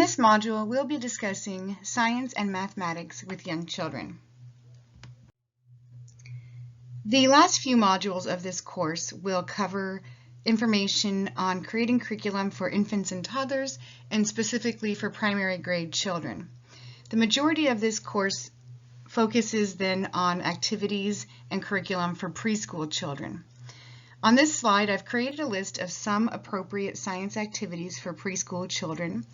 this module, we'll be discussing science and mathematics with young children. The last few modules of this course will cover information on creating curriculum for infants and toddlers, and specifically for primary grade children. The majority of this course focuses then on activities and curriculum for preschool children. On this slide, I've created a list of some appropriate science activities for preschool children.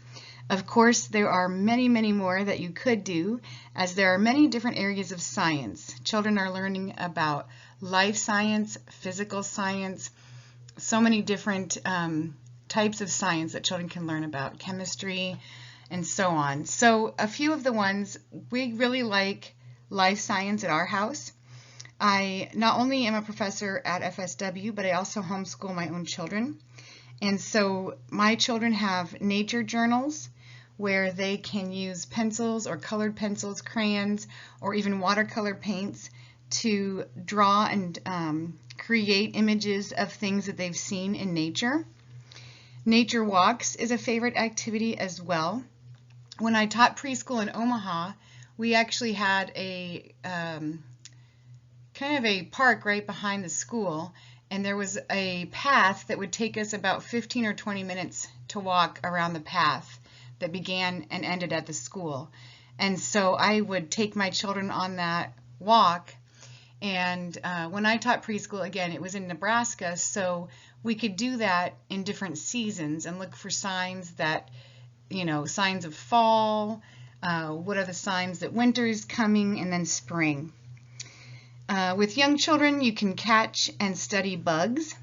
Of course, there are many, many more that you could do, as there are many different areas of science. Children are learning about life science, physical science, so many different types of science that children can learn about, chemistry, and so on. So a few of the ones, we really like life science at our house. I not only am a professor at FSW, but I also homeschool my own children. And so my children have nature journals where they can use pencils or colored pencils, crayons, or even watercolor paints to draw and create images of things that they've seen in nature. Nature walks is a favorite activity as well. When I taught preschool in Omaha, we actually had a kind of a park right behind the school, and there was a path that would take us about 15 or 20 minutes to walk around the path that began and ended at the school. And so I would take my children on that walk, and when I taught preschool, again, it was in Nebraska, so we could do that in different seasons and look for signs that, signs of fall, what are the signs that winter is coming, and then spring. With young children, you can catch and study bugs.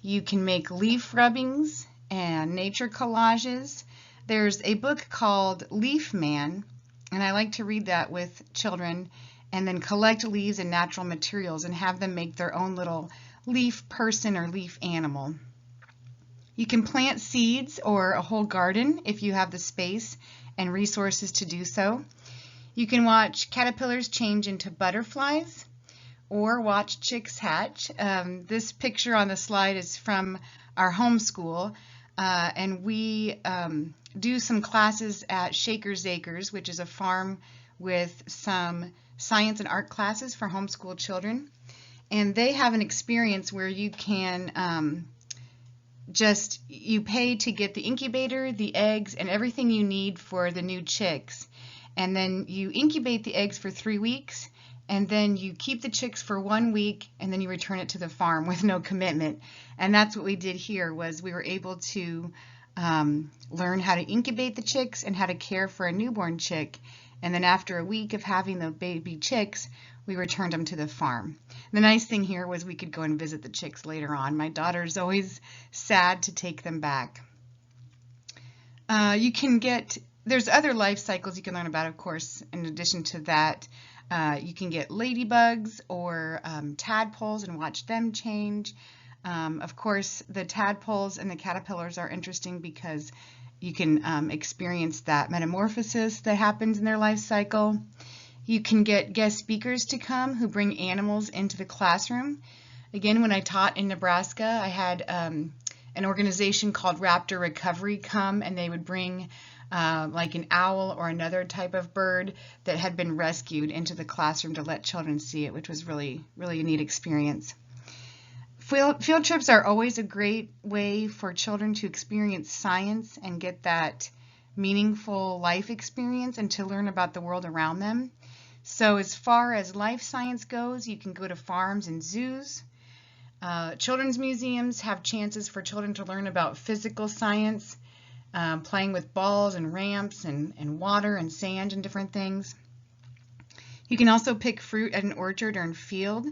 You can make leaf rubbings and nature collages. There's a book called Leaf Man, and I like to read that with children and then collect leaves and natural materials and have them make their own little leaf person or leaf animal. You can plant seeds or a whole garden if you have the space and resources to do so. You can watch caterpillars change into butterflies or watch chicks hatch. This picture on the slide is from our homeschool, and we do some classes at Shaker's Acres, which is a farm with some science and art classes for homeschool children. And they have an experience where you can you pay to get the incubator, the eggs, and everything you need for the new chicks. And then you incubate the eggs for 3 weeks, and then you keep the chicks for 1 week, and then you return it to the farm with no commitment. And that's what we did here, was we were able to learn how to incubate the chicks and how to care for a newborn chick. And then after a week of having the baby chicks, we returned them to the farm. The nice thing here was we could go and visit the chicks later on. My daughter's always sad to take them back. There's other life cycles you can learn about, of course, in addition to that. You can get ladybugs or tadpoles and watch them change. Of course, the tadpoles and the caterpillars are interesting because you can experience that metamorphosis that happens in their life cycle. You can get guest speakers to come who bring animals into the classroom. Again, when I taught in Nebraska, I had an organization called Raptor Recovery come, and they would bring like an owl or another type of bird that had been rescued into the classroom to let children see it, which was really a neat experience. Field trips are always a great way for children to experience science and get that meaningful life experience and to learn about the world around them. So as far as life science goes, you can go to farms and zoos. Children's museums have chances for children to learn about physical science, playing with balls and ramps and water and sand and different things. You can also pick fruit at an orchard or in field.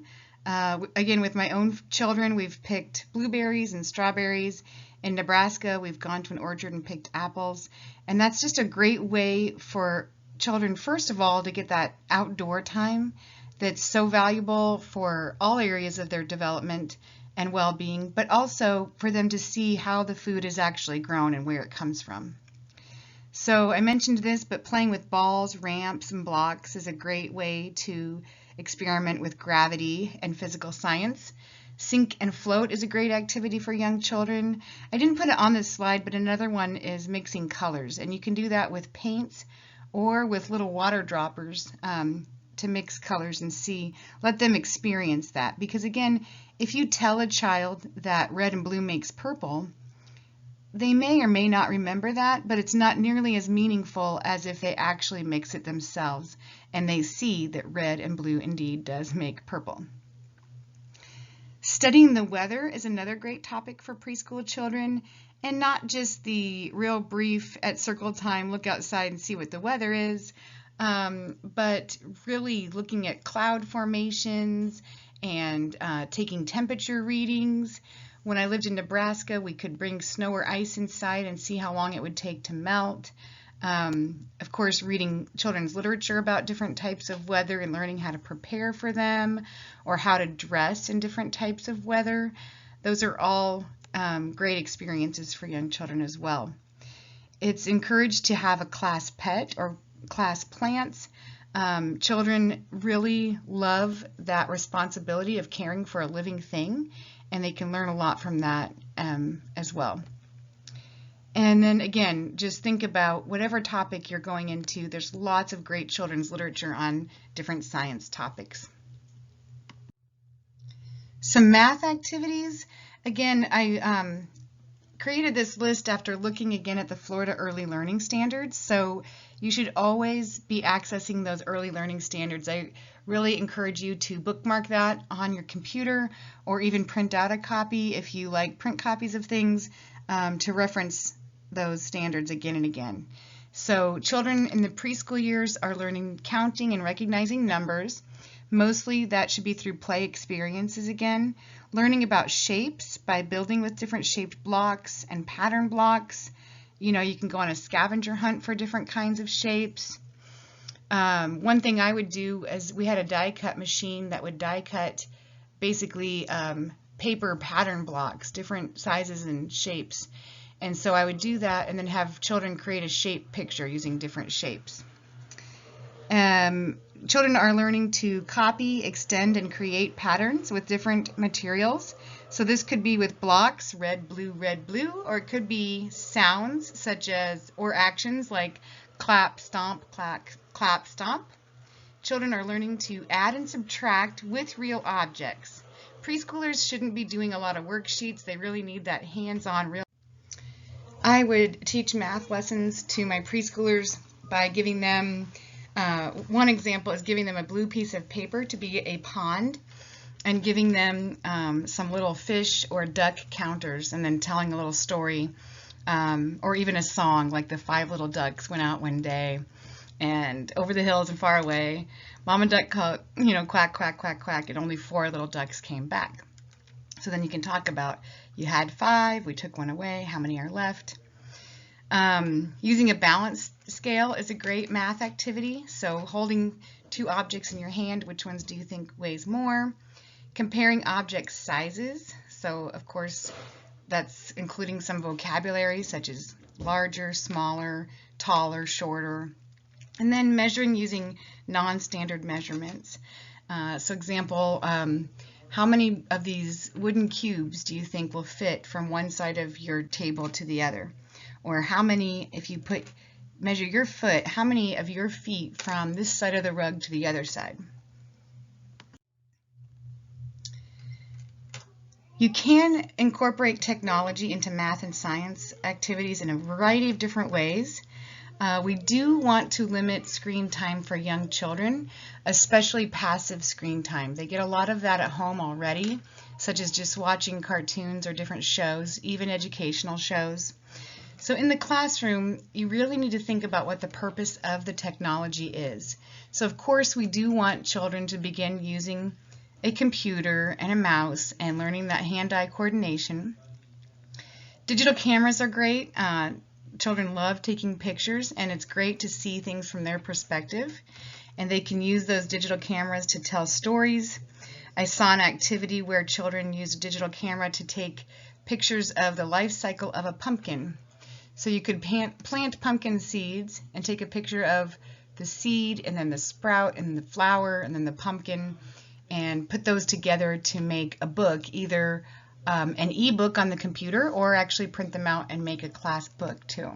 Again, with my own children, we've picked blueberries and strawberries. In Nebraska, we've gone to an orchard and picked apples. And that's just a great way for children, first of all, to get that outdoor time that's so valuable for all areas of their development and well-being, but also for them to see how the food is actually grown and where it comes from. So I mentioned this, but playing with balls, ramps, and blocks is a great way to experiment with gravity and physical science. Sink and float is a great activity for young children. I didn't put it on this slide, but another one is mixing colors, and you can do that with paints or with little water droppers to mix colors and let them experience that. Because again, if you tell a child that red and blue makes purple, they may or may not remember that, but it's not nearly as meaningful as if they actually mix it themselves and they see that red and blue indeed does make purple. Studying the weather is another great topic for preschool children, and not just the real brief at circle time, look outside and see what the weather is, but really looking at cloud formations and taking temperature readings. When I lived in Nebraska, we could bring snow or ice inside and see how long it would take to melt. Of course, reading children's literature about different types of weather and learning how to prepare for them or how to dress in different types of weather. Those are all great experiences for young children as well. It's encouraged to have a class pet or class plants. Children really love that responsibility of caring for a living thing, and they can learn a lot from that as well. And then again, just think about whatever topic you're going into. There's lots of great children's literature on different science topics. Some math activities. Again, I created this list after looking again at the Florida Early Learning Standards. So you should always be accessing those early learning standards. I really encourage you to bookmark that on your computer or even print out a copy if you like print copies of things to reference those standards again and again. So children in the preschool years are learning counting and recognizing numbers. Mostly that should be through play experiences again. Learning about shapes by building with different shaped blocks and pattern blocks. You know, you can go on a scavenger hunt for different kinds of shapes. One thing I would do is we had a die cut machine that would die cut basically paper pattern blocks, different sizes and shapes. And so I would do that and then have children create a shape picture using different shapes. Children are learning to copy, extend, and create patterns with different materials. So this could be with blocks, red, blue, or it could be sounds such as, or actions like clap, stomp, clap, stomp. Children are learning to add and subtract with real objects. Preschoolers shouldn't be doing a lot of worksheets. They really need that hands-on real. I would teach math lessons to my preschoolers by giving them, one example is giving them a blue piece of paper to be a pond and giving them some little fish or duck counters and then telling a little story or even a song like the 5 little ducks went out one day and over the hills and far away, Mama Duck quack, quack, quack, quack, and only 4 little ducks came back. So then you can talk about, you had 5, we took 1 away, how many are left? Using a balance scale is a great math activity. So holding 2 objects in your hand, which ones do you think weighs more? Comparing object sizes. So of course, that's including some vocabulary such as larger, smaller, taller, shorter. And then measuring using non-standard measurements. So example, how many of these wooden cubes do you think will fit from one side of your table to the other? Or how many, if you measure your foot, how many of your feet from this side of the rug to the other side? You can incorporate technology into math and science activities in a variety of different ways. We do want to limit screen time for young children, especially passive screen time. They get a lot of that at home already, such as just watching cartoons or different shows, even educational shows. So in the classroom, you really need to think about what the purpose of the technology is. So of course, we do want children to begin using a computer and a mouse and learning that hand-eye coordination. Digital cameras are great. Children love taking pictures, and it's great to see things from their perspective. And they can use those digital cameras to tell stories. I saw an activity where children used a digital camera to take pictures of the life cycle of a pumpkin. So you could plant pumpkin seeds and take a picture of the seed and then the sprout and the flower and then the pumpkin and put those together to make a book, either an e-book on the computer or actually print them out and make a class book too.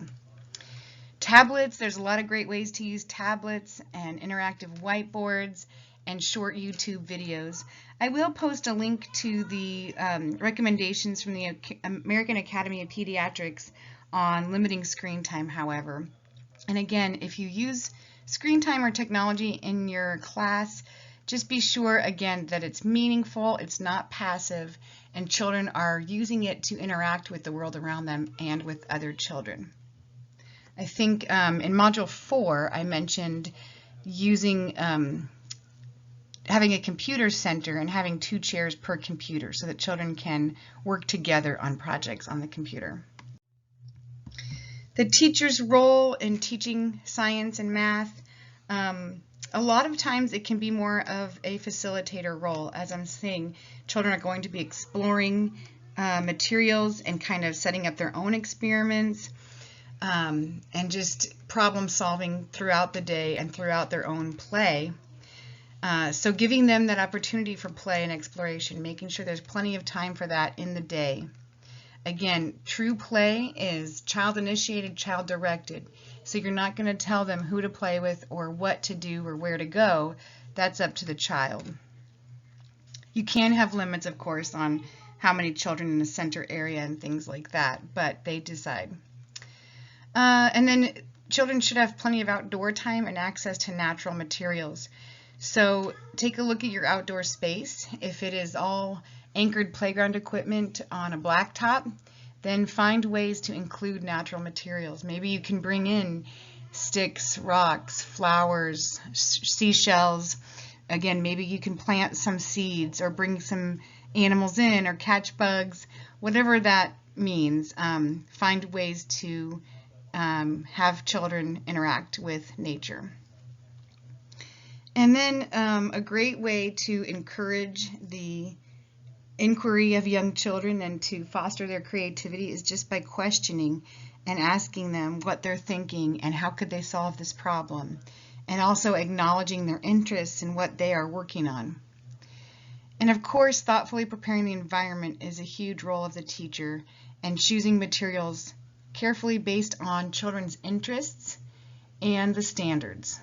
Tablets, there's a lot of great ways to use tablets and interactive whiteboards and short YouTube videos. I will post a link to the recommendations from the American Academy of Pediatrics on limiting screen time, however. And again, if you use screen time or technology in your class, just be sure again that it's meaningful, it's not passive, and children are using it to interact with the world around them and with other children. I think in Module 4 I mentioned using having a computer center and having 2 chairs per computer so that children can work together on projects on the computer. The teacher's role in teaching science and math, a lot of times it can be more of a facilitator role. As I'm saying, children are going to be exploring materials and kind of setting up their own experiments and just problem solving throughout the day and throughout their own play. So giving them that opportunity for play and exploration, making sure there's plenty of time for that in the day. Again, true play is child-initiated, child-directed. So you're not going to tell them who to play with or what to do or where to go. That's up to the child. You can have limits, of course, on how many children in the center area and things like that, but they decide. And then children should have plenty of outdoor time and access to natural materials. So take a look at your outdoor space. If it is all anchored playground equipment on a blacktop, then find ways to include natural materials. Maybe you can bring in sticks, rocks, flowers, seashells. Again, maybe you can plant some seeds or bring some animals in or catch bugs, whatever that means. Find ways to have children interact with nature. And then a great way to encourage the inquiry of young children and to foster their creativity is just by questioning and asking them what they're thinking and how could they solve this problem, and also acknowledging their interests and what they are working on. And of course, thoughtfully preparing the environment is a huge role of the teacher, and choosing materials carefully based on children's interests and the standards.